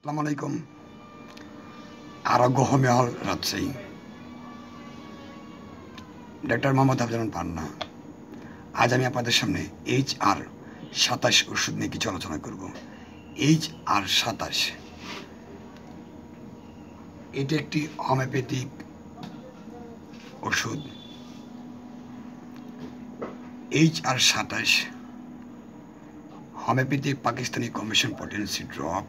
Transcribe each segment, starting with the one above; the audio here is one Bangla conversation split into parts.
আসসালামু আলাইকুম। Arogya homeo hall, Rajshahi. Doctor Mohammad Afzal Panna. আজ আমি আপনাদের সামনে HR-27 ওষুধ নিয়ে কিছু আলোচনা করব। HR-27 এটি একটি হোমিওপ্যাথিক ওষুধ। HR-27 homeopathic Pakistani commission potency drop.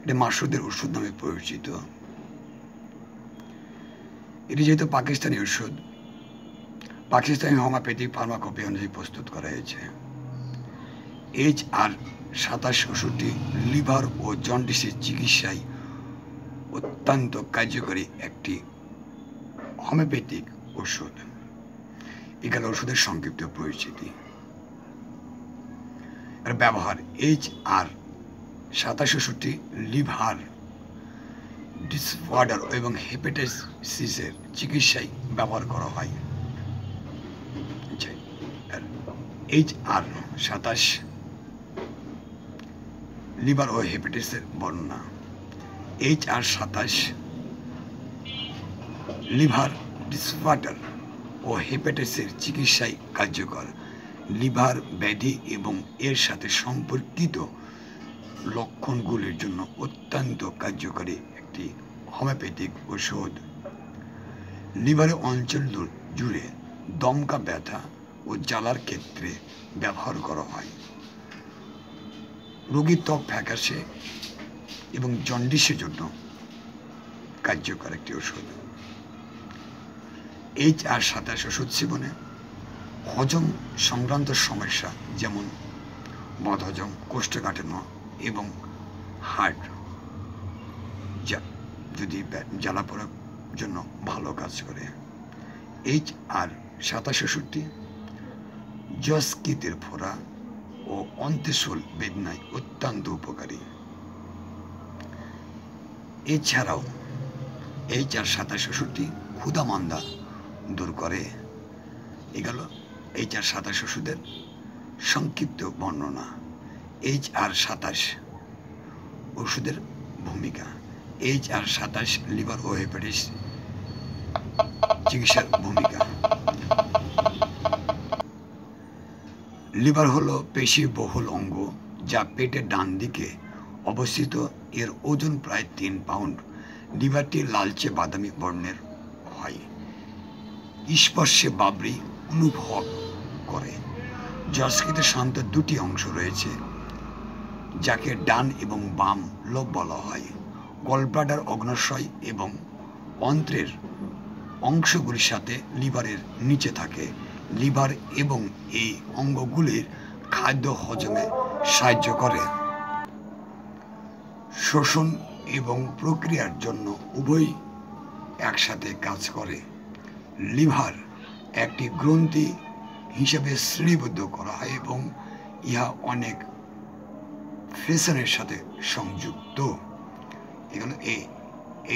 এটি মাসুদের ওষুধ নামে পরিচিত। এটি যেহেতু পাকিস্তানি ওষুধ, পাকিস্তানি হোমিওপ্যাথিক ফার্মাকপি অনুযায়ী প্রস্তুত করা হয়েছে। HR-27 ওষুধটি লিভার ও জন্ডিসের চিকিৎসায় অত্যন্ত কার্যকরী একটি হোমিওপ্যাথিক ওষুধ। এখানে ওষুধের সংক্ষিপ্ত পরিচিতি। এর ব্যবহার: HR-27 ওষুধটি লিভার ডিসঅর্ডার এবং হেপাটাইটিসের চিকিৎসায় ব্যবহার করা হয়। HR-27 লিভার ও হেপাটাইটিসের বর্ণনা। HR-27 লিভার ডিসঅর্ডার ও হেপাটাইটিসের চিকিৎসায় কার্যকর। লিভার ব্যাধি এবং এর সাথে সম্পর্কিত লক্ষণগুলির জন্য অত্যন্ত কার্যকরী একটি হোমিওপ্যাথিক ওষুধ। লিভারের অঞ্চল জুড়ে দমকা ব্যথা ও জ্বালার ক্ষেত্রে ব্যবহার করা হয়। রোগীর ত্বক ফ্যাকাশে এবং জন্ডিসের জন্য কার্যকর একটি ওষুধ। HR-27 ওষুধ সেবনে হজম সংক্রান্ত সমস্যা যেমন বদহজম, কোষ্ঠকাঠিন্য এবং হার্ট যদি জ্বালা পড়ার জন্য ভালো কাজ করে। HR-27 ওষুধটি যকৃতের ফোড়া ও অন্ত্যেশ্বল বেদনায় অত্যন্ত উপকারী। এছাড়াও HR-27 ওষুধটি ক্ষুধামন্দা দূর করে। এগুলো HR-27 ওষুধের সংক্ষিপ্ত বর্ণনা। HR-27 ওষুধের ভূমিকা। HR-27 লিভার ও হেপাটাইটিস চিকিৎসার ভূমিকা। লিভার হলো পেশিবহুল অঙ্গ যা পেটের ডান দিকে অবস্থিত। এর ওজন প্রায় 3 পাউন্ড। লিভারটি লালচে বাদামি বর্ণের হয়। স্পর্শে বাবরি অনুভব করে। যকৃতে সাধারণত দুটি অংশ রয়েছে, যাকে ডান এবং বাম লোব বলা হয়। গলব্লাডার, অগ্ন্যাশয় এবং অন্ত্রের অংশগুলির সাথে লিভারের নিচে থাকে। লিভার এবং এই অঙ্গগুলির খাদ্য হজমে সাহায্য করে। শোষণ এবং প্রক্রিয়ার জন্য উভয়ই একসাথে কাজ করে। লিভার একটি গ্রন্থি হিসেবে শ্রেণীবদ্ধ করা হয় এবং ইহা অনেক ফেশনের সাথে সংযুক্ত। এগুলো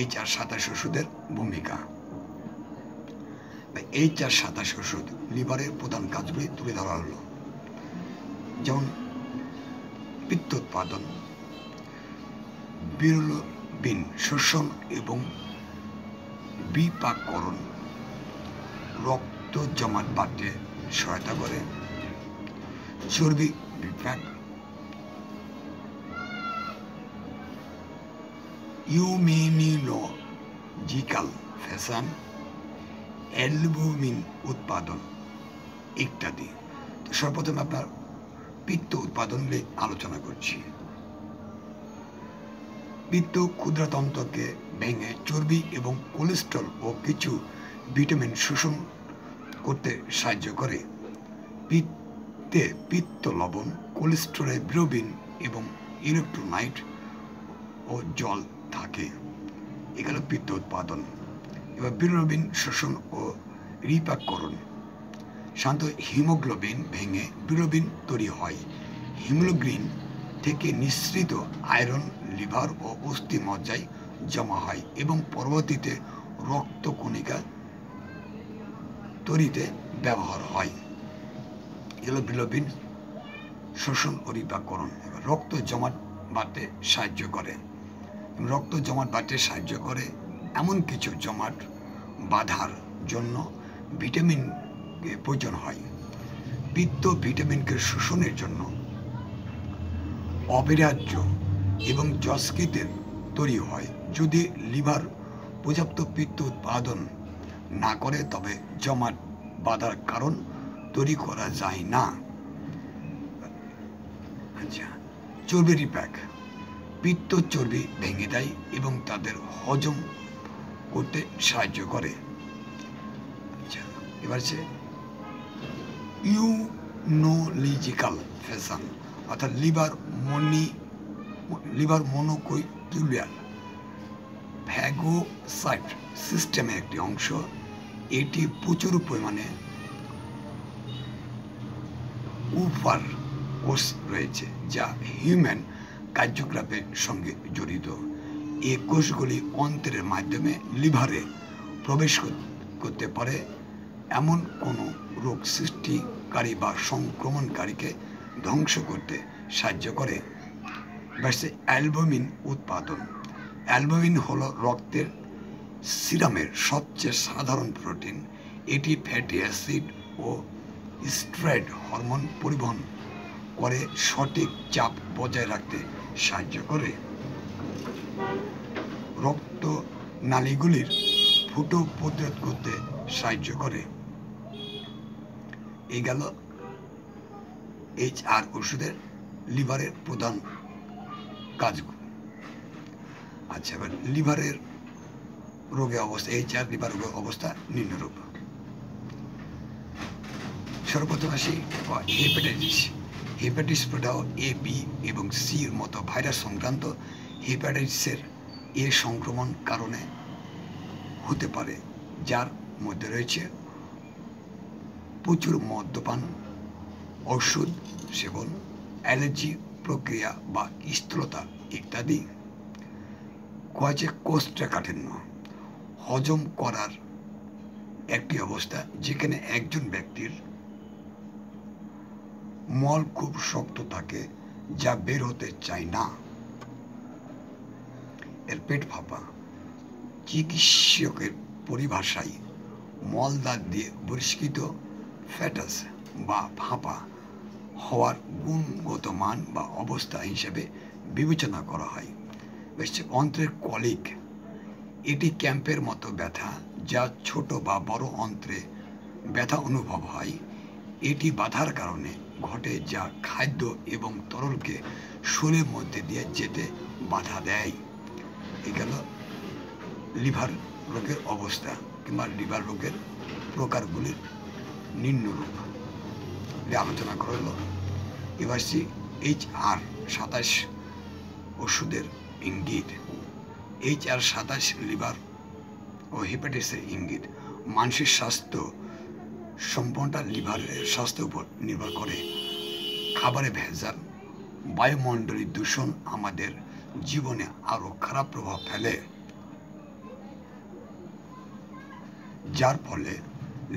HR-27 ওষুধের ভূমিকা। HR-27 ওষুধ লিভারের প্রধান কাজগুলি তুলে ধরা হলো, যেমন পিত্ত উৎপাদন, বিলিরুবিন শোষণ এবং বিপাককরণ, রক্ত জমাট বাড়তে সহায়তা করে, চর্বি বিপাক, ইমিউনোলজিক্যাল ফ্যাশন, অ্যালবুমিন উৎপাদন ইত্যাদি। তো সর্বপ্রথম আপনার পিত্ত উৎপাদন নিয়ে আলোচনা করছি। পিত্ত ক্ষুদ্রতন্ত্রকে ভেঙে চর্বি এবং কোলেস্ট্রল ও কিছু ভিটামিন শোষণ করতে সাহায্য করে। পিত্তে পিত্ত লবণ, কোলেস্টেরলে বিলিরুবিন এবং ইলেকট্রোলাইট ও জল থাকে। এগুলো পিত্ত উৎপাদন। এবার বিলিরুবিন শোষণ ও রিপাককরণ। সাধারণত হিমোগ্লোবিন ভেঙে বিলিরুবিন তৈরি হয়। হিমোগ্লোবিন থেকে নিঃসৃত আয়রন লিভার ও অস্থি মজ্জায় জমা হয় এবং পরবর্তীতে রক্তকণিকা তৈরিতে ব্যবহার হয়। এগুলো বিলিরুবিন শোষণ ও রিপাককরণ। রক্ত জমাট বাড়তে সাহায্য করে। রক্ত জমাট বাঁধতে সাহায্য করে। এমন কিছু জমাট বাঁধার জন্য ভিটামিন প্রয়োজন হয়। পিত্ত ভিটামিনকে শোষণের জন্য অপরিহার্য এবং যকৃতের তৈরি হয়। যদি লিভার পর্যাপ্ত পিত্ত উৎপাদন না করে তবে জমাট বাঁধার কারণ তৈরি করা যায় না। আচ্ছা, চর্বি রিপ্যাক পিত্ত চর্বি ভেঙে দেয় এবং তাদের হজম করতে সাহায্য করে। আচ্ছা, এবার হচ্ছে ইউনোলজিক্যাল ফ্যাশন অর্থাৎ লিভার মনোকৈটুলিয়ার ফ্যাগোসাইট সিস্টেমের একটি অংশ। এটি প্রচুর পরিমাণে উপার কোষ রয়েছে যা হিউম্যান কার্যকলাপের সঙ্গে জড়িত। এই কোষগুলি অন্ত্রের মাধ্যমে লিভারে প্রবেশ করতে পারে এমন কোনো রোগ সৃষ্টিকারী বা সংক্রমণকারীকে ধ্বংস করতে সাহায্য করে। অ্যালবুমিন উৎপাদন। অ্যালবুমিন হলো রক্তের সিরামের সবচেয়ে সাধারণ প্রোটিন। এটি ফ্যাটি অ্যাসিড ও স্টেরয়েড হরমোন পরিবহন করে সঠিক চাপ বজায় রাখতে সাহায্য করে। রক্ত নালীগুলির ফুটো প্রতিরোধ করতে সাহায্য করে। এই গেল HR ওষুধের লিভারের প্রধান কাজগুলো। আচ্ছা, এবার লিভারের রোগের অবস্থা, HR লিভার রোগের অবস্থা নিম্নরূপ। সর্বপ্রথম আসি হেপাটাইটিস। হেপাটাইটিস প্রদাহ A, B এবং C এর মতো ভাইরাস সংক্রান্ত হেপাটাইটিসের এ সংক্রমণ কারণে হতে পারে, যার মধ্যে রয়েছে প্রচুর মদ্যপান, ওষুধ সেবন, অ্যালার্জি প্রক্রিয়া বা স্থূলতা ইত্যাদি। কোষ্ঠকাঠিন্য হজম করার একটি অবস্থা যেখানে একজন ব্যক্তির মল খুব শক্ত থাকে যা বের হতে চায় না। এর পেট ফাঁপা চিকিৎসকের পরিভাষায় মলদ্বার দিয়ে বহিষ্কৃত ফ্যাটাস বা ফাঁপা হওয়ার গুণগত মান বা অবস্থা হিসেবে বিবেচনা করা হয়। অন্ত্রের কলিক এটি ক্যাম্পের মতো ব্যথা যা ছোট বা বড় অন্ত্রে ব্যথা অনুভব হয়। এটি বাধার কারণে ঘটে যা খাদ্য এবং তরলকে শরীরের মধ্যে দিয়ে যেতে বাধা দেয়। এই গেল লিভার রোগের অবস্থা কিংবা লিভার রোগের প্রকারগুলির নিম্নরূপ আলোচনা করা হলো। এবার HR 27 ওষুধের ইঙ্গিত। HR 27 লিভার ও হেপাটাইটিসের ইঙ্গিত। মানসিক স্বাস্থ্য সম্পূর্ণটা লিভারের স্বাস্থ্যের উপর নির্ভর করে। খাবারে ভেজাল, বায়ুমণ্ডলীয় দূষণ আমাদের জীবনে আরো খারাপ প্রভাব ফেলে, যার ফলে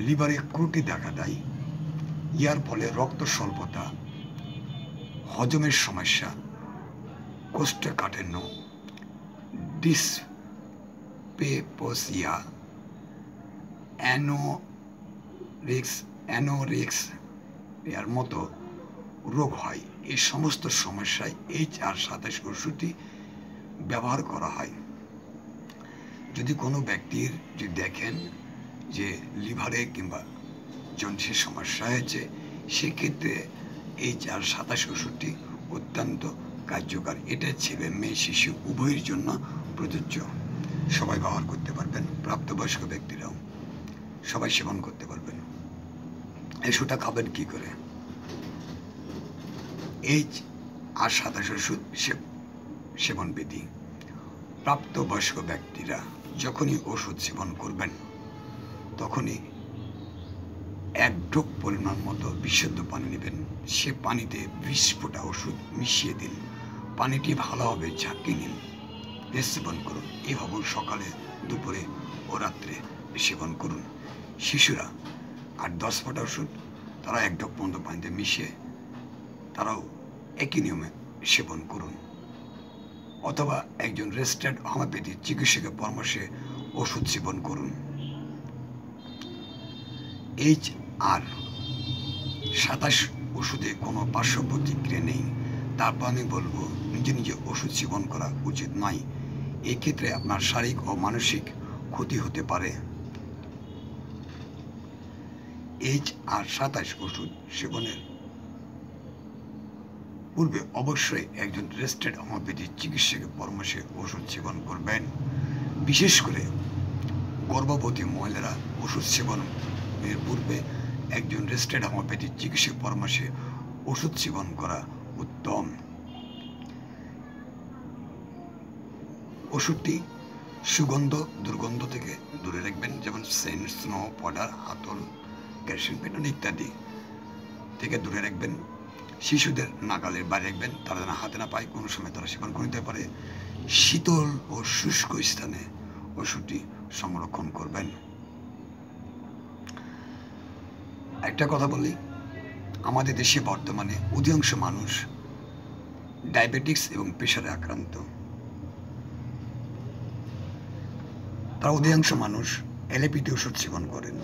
লিভারে ত্রুটি দেখা দেয়। ইয়ার ফলে রক্ত স্বল্পতা, হজমের সমস্যা, কোষ্ঠকাঠিন্য, ডিসপেপসিয়া, অ্যানোরেক্সিয়ার মতো রোগ হয়। এই সমস্ত সমস্যায় HR 27 ওষুধটি ব্যবহার করা হয়। যদি কোনো ব্যক্তির যদি দেখেন যে লিভারে কিংবা জন্ডিসের সমস্যা হয়েছে, সেক্ষেত্রে HR 27 ওষুধটি অত্যন্ত কার্যকর। এটা ছেলে মেয়ে শিশু উভয়ের জন্য প্রযোজ্য। সবাই ব্যবহার করতে পারবেন, প্রাপ্তবয়স্ক ব্যক্তিরাও সবাই সেবন করতে পারবেন। এই ওষুধটা খাবেন কি করে? HR 27 ওষুধ সেবন বিধি। প্রাপ্তবয়স্ক ব্যক্তিরা যখনই ওষুধ সেবন করবেন তখনই 1 ঢোক পরিমাণ মতো বিশুদ্ধ পানি নেবেন। সে পানিতে 20 ফোঁটা ওষুধ মিশিয়ে দিন। পানিটি ভালোভাবে ঝাঁকিয়ে নিন, সেবন করুন। এইভাবে সকালে, দুপুরে ও রাত্রে সেবন করুন। শিশুরা 8-10 ফোঁটা ওষুধ তারা 1 ঢোক পর্যন্ত পানিতে মিশিয়ে তারাও একই নিয়মে সেবন করুন। অথবা একজন রেজিস্টার্ড হোমিওপ্যাথি চিকিৎসকের পরামর্শে ওষুধ সেবন করুন। HR-27 ওষুধে কোনো পার্শ্ব প্রতিক্রিয়া নেই, তারপর আমি বলবো নিজে নিজে ওষুধ সেবন করা উচিত নয়। এক্ষেত্রে আপনার শারীরিক ও মানসিক ক্ষতি হতে পারে। HR-27 ওষুধ সেবনের পূর্বে অবশ্যই একজন রেজিস্টার্ড হোমিওপ্যাথি চিকিৎসকের পরামর্শে ওষুধ সেবন করবেন। বিশেষ করে গর্ভবতী মহিলারা ওষুধ সেবনের পূর্বে একজন রেজিস্টার্ড হোমিওপ্যাথি চিকিৎসকের পরামর্শে ওষুধ সেবন করা উত্তম। ওষুধটি সুগন্ধ দুর্গন্ধ থেকে দূরে রাখবেন, যেমন সেন্ট, স্নো পাউডার, হাতল, ক্যালসিয়াম পেটন ইত্যাদি থেকে দূরে রাখবেন। শিশুদের নাগালের বাইরে রাখবেন, তারা যেন হাতে না পায়, কোনো সময় তারা সেবন করে নিতে পারে। শীতল ও শুষ্ক স্থানে ওষুধটি সংরক্ষণ করবেন। একটা কথা বলি, আমাদের দেশে বর্তমানে অধিকাংশ মানুষ ডায়াবেটিক্স এবং প্রেশারে আক্রান্ত। তারা অধিকাংশ মানুষ অ্যালোপ্যাথি ওষুধ সেবন করেন।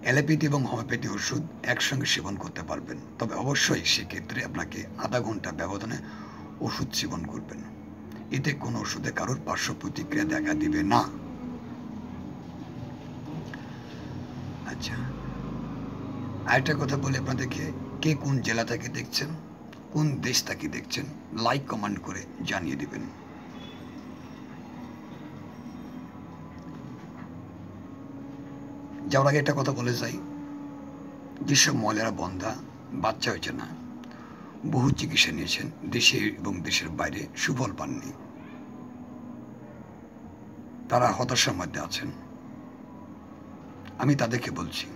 অ্যালোপ্যাথি এবং হোমিওপ্যাথি ওষুধ একসঙ্গে সেবন করতে পারবেন, তবে অবশ্যই সেক্ষেত্রে আপনাকে আধা ঘন্টা ব্যবধানে ওষুধ সেবন করবেন। এতে কোনো ওষুধে কারোর পার্শ্ব প্রতিক্রিয়া দেখা দিবে না। আচ্ছা, আরেকটা কথা বলি আপনাদেরকে, কে কোন জেলা থেকে দেখছেন, কোন দেশ থেকে দেখছেন, লাইক কমেন্ট করে জানিয়ে দিবেন। যাওয়ার আগে একটা কথা বলে যাই, যেসব মহিলারা বন্ধা, বাচ্চা হয়েছে না, বহু চিকিৎসা নিয়েছেন, দেশে এবং দেশের বাইরে সুফল পাননি, তারা হতাশার মধ্যে আছেন, আমি তাদেরকে বলছি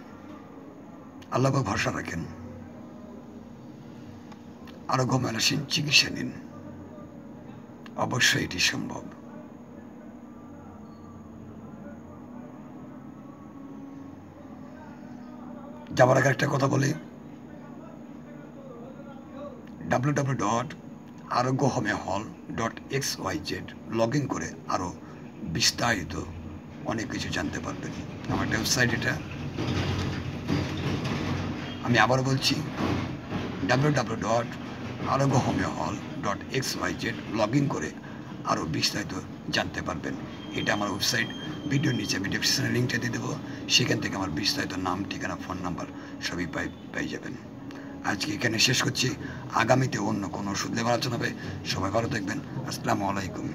আল্লাহ ভরসা রাখেন, আরোগ্য মেলাসীন চিকিৎসা নিন, অবশ্যই এটি সম্ভব। যাওয়ার আগে একটা কথা বলি, www.arogyohomehall.xyz লগ ইন করে আরও বিস্তারিত অনেক কিছু জানতে পারবেন। আমার ওয়েবসাইট এটা, আমি আবার বলছি, www.arogyohomehall.xyz লগ ইন করে আরও বিস্তারিত জানতে পারবেন। এটা আমার ওয়েবসাইট, ভিডিওর নিচে আমি ডেসক্রিপশনে লিঙ্কটা দিয়ে দেবো, সেখান থেকে আমার বিস্তারিত নাম, ঠিকানা, ফোন নাম্বার সবই পেয়ে যাবেন। আজকে এখানে শেষ করছি, আগামীতে অন্য কোনো ওষুধ নিয়ে আলোচনা হবে। সবাই ভালো থাকবেন। আসসালামু আলাইকুম।